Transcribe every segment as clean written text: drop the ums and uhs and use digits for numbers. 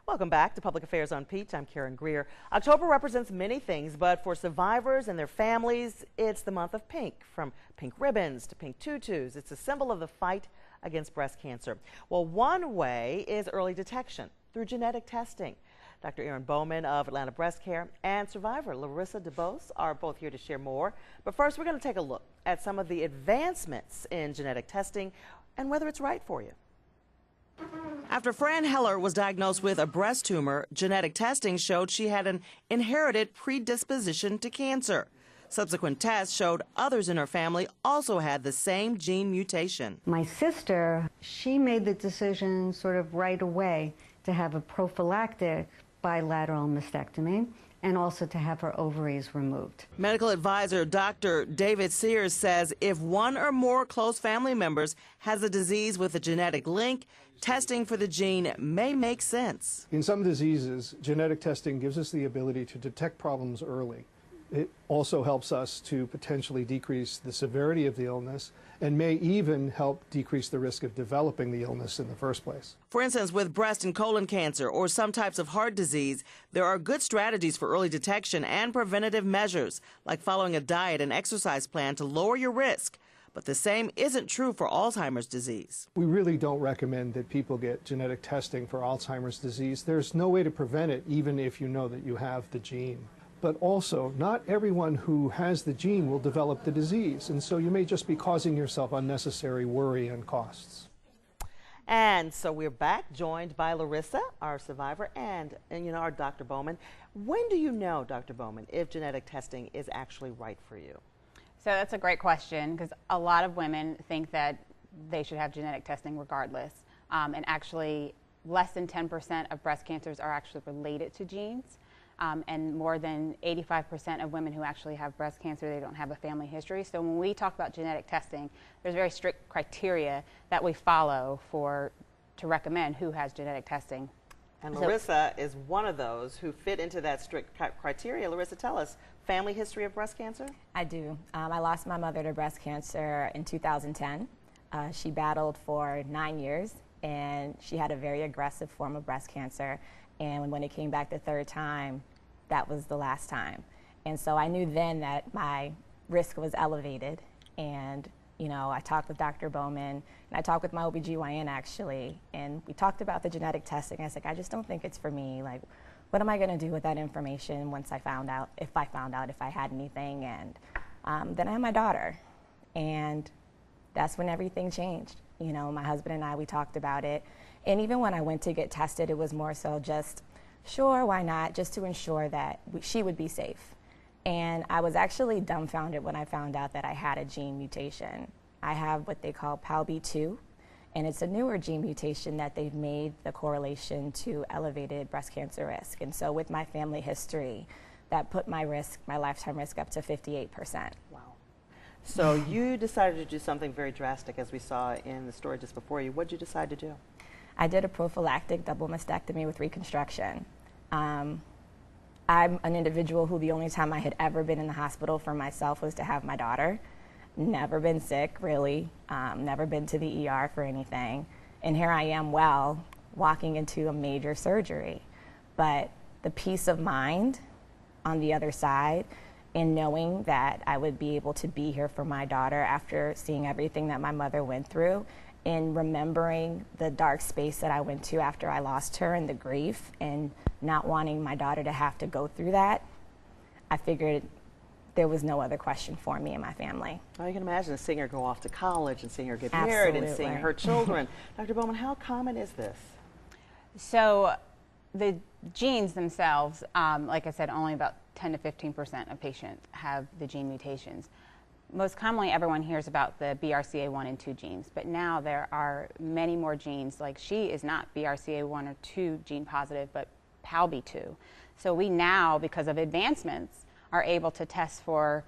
Welcome back to Public Affairs on Peach. I'm Karen Greer. October represents many things, but for survivors and their families, it's the month of pink. From pink ribbons to pink tutus, it's a symbol of the fight against breast cancer. Well, one way is early detection through genetic testing. Dr. Erin Bowman of Atlanta Breast Care and survivor Larissa DeBose are both here to share more. But first, we're going to take a look at some of the advancements in genetic testing and whether it's right for you. After Fran Heller was diagnosed with a breast tumor, genetic testing showed she had an inherited predisposition to cancer. Subsequent tests showed others in her family also had the same gene mutation. My sister, she made the decision sort of right away to have a prophylactic bilateral mastectomy and also to have her ovaries removed. Medical advisor Dr. David Sears says if one or more close family members has a disease with a genetic link, testing for the gene may make sense. In some diseases, genetic testing gives us the ability to detect problems early. It also helps us to potentially decrease the severity of the illness and may even help decrease the risk of developing the illness in the first place. For instance, with breast and colon cancer or some types of heart disease, there are good strategies for early detection and preventative measures, like following a diet and exercise plan to lower your risk. But the same isn't true for Alzheimer's disease. We really don't recommend that people get genetic testing for Alzheimer's disease. There's no way to prevent it, even if you know that you have the gene. But also, not everyone who has the gene will develop the disease, and so you may just be causing yourself unnecessary worry and costs. And so we're back, joined by Larissa, our survivor, and our Dr. Bowman. When do you know, Dr. Bowman, if genetic testing is actually right for you? So that's a great question, because a lot of women think that they should have genetic testing regardless. And actually, less than 10% of breast cancers are actually related to genes. And more than 85% of women who actually have breast cancer, they don't have a family history. So when we talk about genetic testing, there's very strict criteria that we follow to recommend who has genetic testing. And Larissa is one of those who fit into that strict criteria. Larissa, tell us, family history of breast cancer? I do. I lost my mother to breast cancer in 2010. She battled for 9 years, and she had a very aggressive form of breast cancer. And when it came back the third time, that was the last time. And so I knew then that my risk was elevated. And, I talked with Dr. Bowman, and I talked with my OBGYN actually, and we talked about the genetic testing. I was like, I just don't think it's for me. Like, what am I going to do with that information once I found out, if I had anything? And then I had my daughter, and that's when everything changed. My husband and I, we talked about it. And even when I went to get tested, it was more so just, sure, why not, just to ensure that she would be safe. And I was actually dumbfounded when I found out that I had a gene mutation. I have what they call PALB2, and it's a newer gene mutation that they've made the correlation to elevated breast cancer risk. And so with my family history, that put my lifetime risk up to 58%. Wow. So you decided to do something very drastic, as we saw in the story just before you. What did you decide to do? I did a prophylactic double mastectomy with reconstruction. I'm an individual who the only time I had ever been in the hospital for myself was to have my daughter. Never been sick, really. Never been to the ER for anything. And here I am, walking into a major surgery. But the peace of mind on the other side, and knowing that I would be able to be here for my daughter after seeing everything that my mother went through, in remembering the dark space that I went to after I lost her and the grief and not wanting my daughter to have to go through that, I figured there was no other question for me and my family. Well, you can imagine seeing her go off to college and seeing her get married and seeing her children. Dr. Bowman, how common is this? So the genes themselves, like I said, only about 10 to 15% of patients have the gene mutations. Most commonly, everyone hears about the BRCA1 and 2 genes, but now there are many more genes. Like, she is not BRCA1 or 2 gene positive, but PALB2. So we now, because of advancements, are able to test for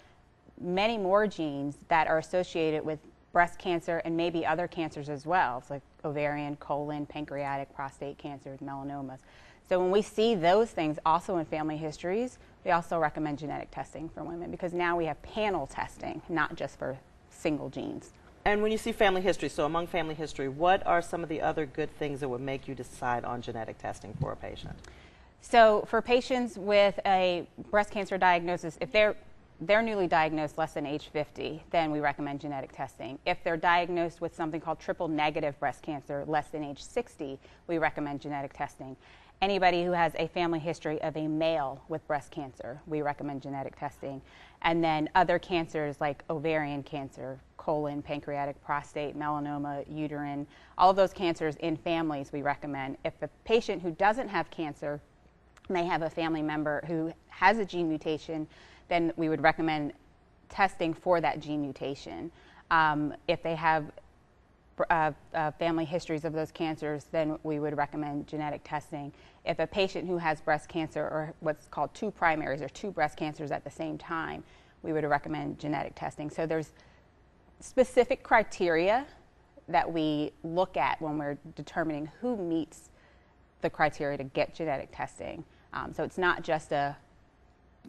many more genes that are associated with breast cancer and maybe other cancers as well, like ovarian, colon, pancreatic, prostate cancers, melanomas. So when we see those things also in family histories, we also recommend genetic testing for women, because now we have panel testing, not just for single genes. And when you see family history, so among family history, what are some of the other good things that would make you decide on genetic testing for a patient? So for patients with a breast cancer diagnosis, if they're newly diagnosed less than age 50, then we recommend genetic testing. If they're diagnosed with something called triple negative breast cancer less than age 60, we recommend genetic testing. Anybody who has a family history of a male with breast cancer, we recommend genetic testing. And then other cancers like ovarian cancer, colon, pancreatic, prostate, melanoma, uterine, all of those cancers in families we recommend. If a patient who doesn't have cancer may have a family member who has a gene mutation, then we would recommend testing for that gene mutation. If they have family histories of those cancers, then we would recommend genetic testing. If a patient who has breast cancer or what's called two primaries or two breast cancers at the same time, we would recommend genetic testing. So there's specific criteria that we look at when we're determining who meets the criteria to get genetic testing. So it's not just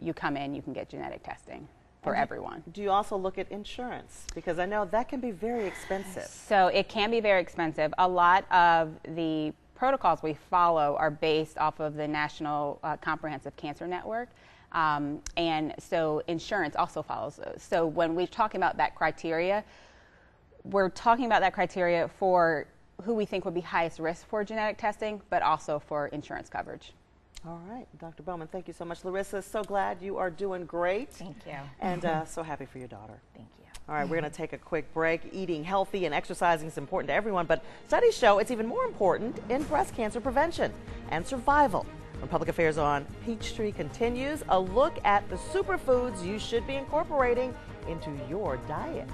you come in, you can get genetic testing for everyone. Do you also look at insurance? Because I know that can be very expensive. So it can be very expensive. A lot of the protocols we follow are based off of the National Comprehensive Cancer Network. And so insurance also follows those. So when we're talking about that criteria, we're talking about that criteria for who we think would be highest risk for genetic testing, but also for insurance coverage. All right, Dr. Bowman, thank you so much. Larissa, so glad you are doing great. Thank you. And so happy for your daughter. Thank you. All right, we're going to take a quick break. Eating healthy and exercising is important to everyone, but studies show it's even more important in breast cancer prevention and survival. When Public Affairs on Peachtree continues, a look at the superfoods you should be incorporating into your diet.